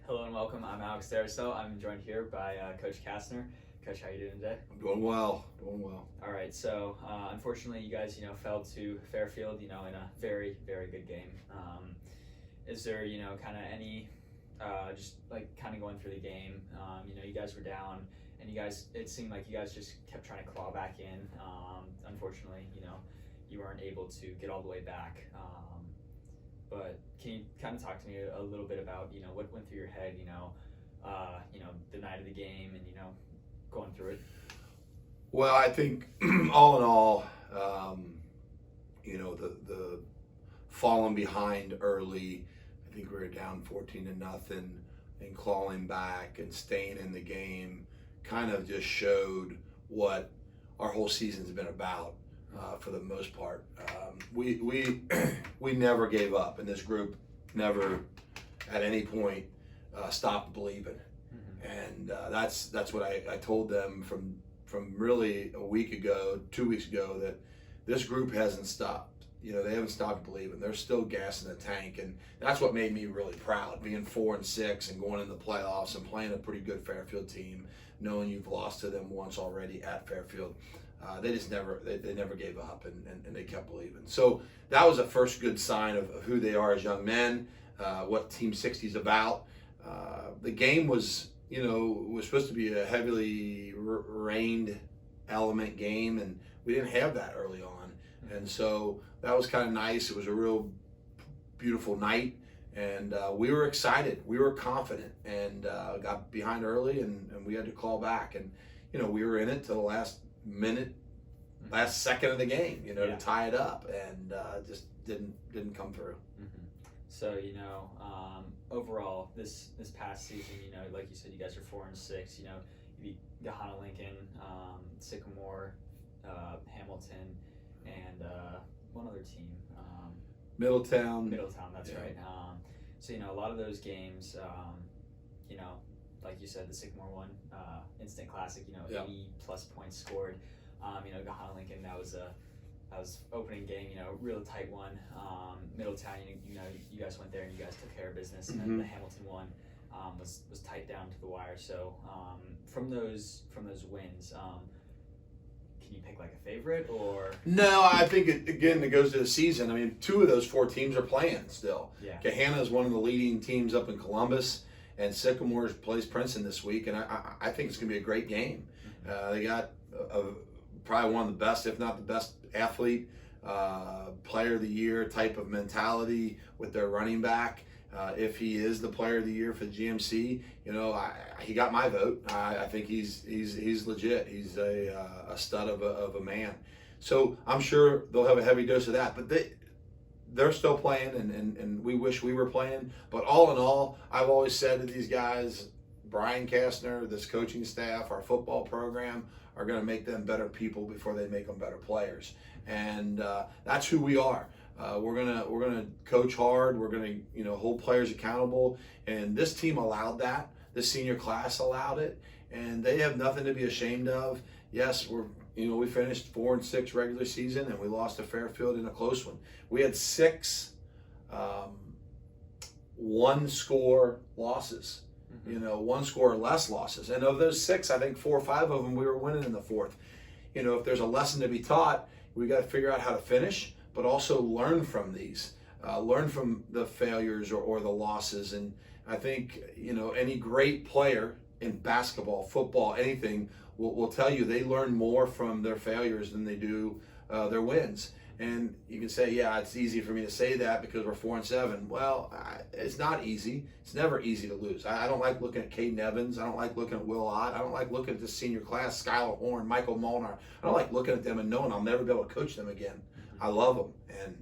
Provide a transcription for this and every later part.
Hello and welcome. I'm Alex DeRoussel. I'm joined here by Coach Castner. Coach, how you doing today? I'm doing well. All right. So unfortunately, you guys, fell to Fairfield, in a very, very good game. Is there, kind of any, just like kind of going through the game? You guys were down, and it seemed like you guys just kept trying to claw back in. Unfortunately, you weren't able to get all the way back. But can you kind of talk to me a little bit about, what went through your head, the night of the game and, going through it? Well, I think all in all, the falling behind early, I think we were down 14-0 and clawing back and staying in the game kind of just showed what our whole season's been about. For the most part, we never gave up, and this group never, at any point, stopped believing. And that's what I told them from really a week ago, 2 weeks ago, that this group hasn't stopped. They haven't stopped believing. They're still gas in the tank, and that's what made me really proud, being 4-6 and going in the playoffs and playing a pretty good Fairfield team, knowing you've lost to them once already at Fairfield. They just never gave up, and they kept believing. So that was a first good sign of who they are as young men, what Team 60 is about. The game was supposed to be a heavily rained element game, and we didn't have that early on. And so that was kind of nice. It was a real beautiful night, and we were excited. We were confident, and got behind early, and we had to claw back. And, we were in it till the last second of the game, to tie it up, and just didn't come through. So, overall, this past season, like you said, you guys are 4-6. You beat Gahana Lincoln, Sycamore, Hamilton, and one other team. Middletown. That's right. So, a lot of those games, like you said, the Sycamore one, instant classic. 80+ points scored. Gahana Lincoln, that was opening game. Real tight one. Middletown, you guys went there and you guys took care of business. And then the Hamilton one was tight down to the wire. So from those wins, can you pick like a favorite or? No, I think it goes to the season. I mean, 2 of those 4 teams are playing still. Yeah. Gahana is one of the leading teams up in Columbus, and Sycamore plays Princeton this week, and I think it's going to be a great game. They got probably one of the best, if not the best, athlete, player of the year type of mentality with their running back. If he is the player of the year for the GMC, he got my vote. I think he's legit. He's a stud of a man. So I'm sure they'll have a heavy dose of that. But they're still playing, and we wish we were playing. But all in all, I've always said to these guys, Brian Castner, this coaching staff, our football program, are going to make them better people before they make them better players. And that's who we are. We're gonna coach hard. We're gonna hold players accountable, and this team allowed that. This senior class allowed it, and they have nothing to be ashamed of. Yes, we finished 4-6 regular season, and we lost to Fairfield in a close one. We had 6 one-score losses. 1 score or less losses, and of those 6, I think 4 or 5 of them we were winning in the fourth. If there's a lesson to be taught, we got to figure out how to finish, but also learn from these, learn from the failures or the losses. And I think, any great player in basketball, football, anything will tell you they learn more from their failures than they do their wins. And you can say, yeah, it's easy for me to say that because we're 4-7. Well, it's not easy. It's never easy to lose. I don't like looking at Caden Evans. I don't like looking at Will Ott. I don't like looking at this senior class, Skylar Horn, Michael Molnar. I don't like looking at them and knowing I'll never be able to coach them again. I love them. And,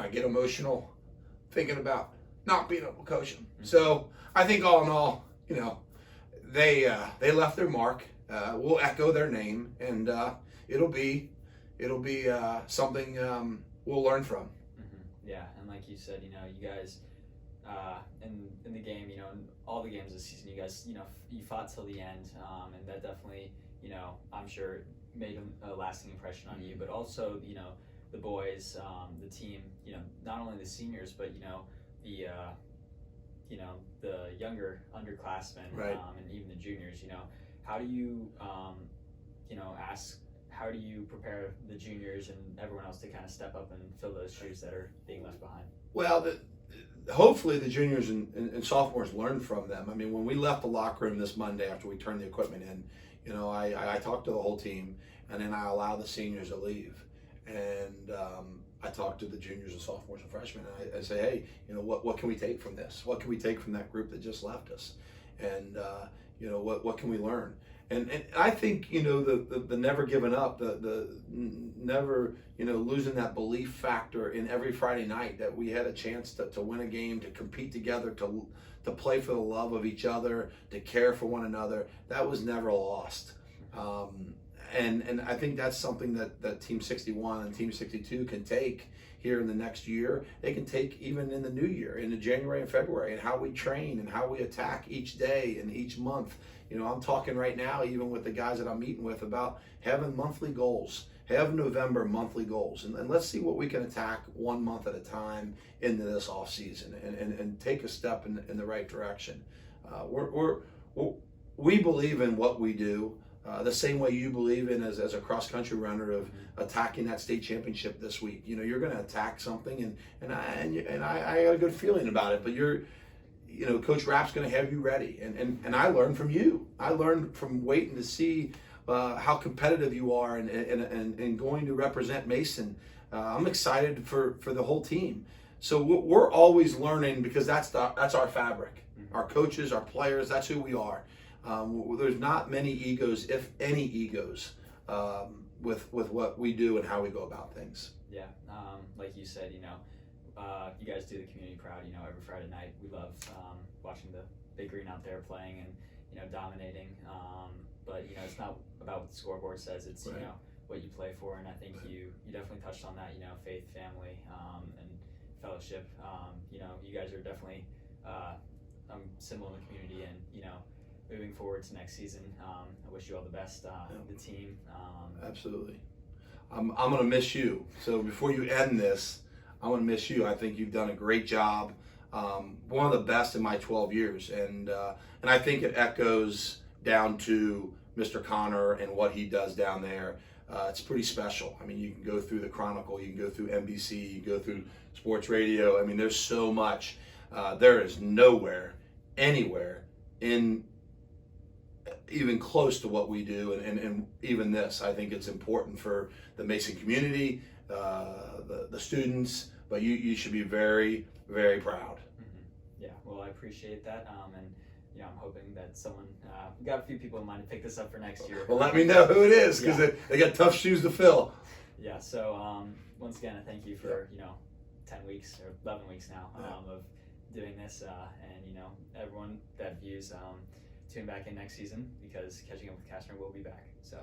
I get emotional thinking about not being able to coach them. So I think all in all, they left their mark. We'll echo their name, and it'll be something we'll learn from. Yeah, and like you said, you guys in the game, in all the games this season, you guys, you fought till the end, and that definitely, I'm sure made a lasting impression on you. But also, the boys, the team, not only the seniors, but the you know, the younger underclassmen, Right. and even the juniors, you know, how do you, you know, how do you prepare the juniors and everyone else to kind of step up and fill those shoes that are being left behind? Well, hopefully the juniors and sophomores learn from them. I mean, when we left the locker room this Monday after we turned the equipment in, you know, I talked to the whole team, and then I allowed the seniors to leave. And I talked to the juniors and sophomores and freshmen, and I say, hey, you know, what can we take from this? What can we take from that group that just left us? And, you know, what can we learn? And I think, you know, the never giving up, the never, you know, losing that belief factor in every Friday night that we had a chance to win a game, to compete together, to play for the love of each other, to care for one another, that was never lost. And I think that's something that Team 61 and Team 62 can take here in the next year. They can take even in the new year, into January and February, and how we train and how we attack each day and each month. You know, I'm talking right now, even with the guys that I'm meeting with, about having monthly goals, have November monthly goals, and let's see what we can attack 1 month at a time into this off season, and take a step in the right direction. We believe in what we do. The same way you believe in as a cross country runner of attacking that state championship this week. You know, you're going to attack something, and I got a good feeling about it. But you know, Coach Rapp's going to have you ready, and I learned from you. I learned from waiting to see how competitive you are, and going to represent Mason. I'm excited for the whole team. So we're always learning, because that's our fabric. Our coaches, our players, that's who we are. There's not many egos, if any egos, with what we do and how we go about things. Yeah, like you said, you know, you guys do the community proud. You know, every Friday night we love watching the Big Green out there playing and, you know, dominating. But you know, it's not about what the scoreboard says. It's Right. You know, what you play for, and I think you definitely touched on that. You know, faith, family, and fellowship. You know, you guys are definitely symbol in the community, and you know, moving forward to next season, I wish you all the best, the team. Absolutely. I'm going to miss you. So before you end this, I'm going to miss you. I think you've done a great job. One of the best in my 12 years. And I think it echoes down to Mr. Connor and what he does down there. It's pretty special. I mean, you can go through the Chronicle, you can go through NBC, you can go through sports radio. I mean, there's so much. There is nowhere, anywhere in even close to what we do, and even this. I think it's important for the Mason community, the students, but you should be very, very proud. Yeah, well, I appreciate that, and you know, I'm hoping that someone, we got a few people in mind to pick this up for next year. Well, let me know who it is, because they got tough shoes to fill. Yeah, so once again, I thank you for, you know, 10 weeks or 11 weeks now of doing this, and you know, everyone that views, tune back in next season, because Catching Up with Castner will be back. So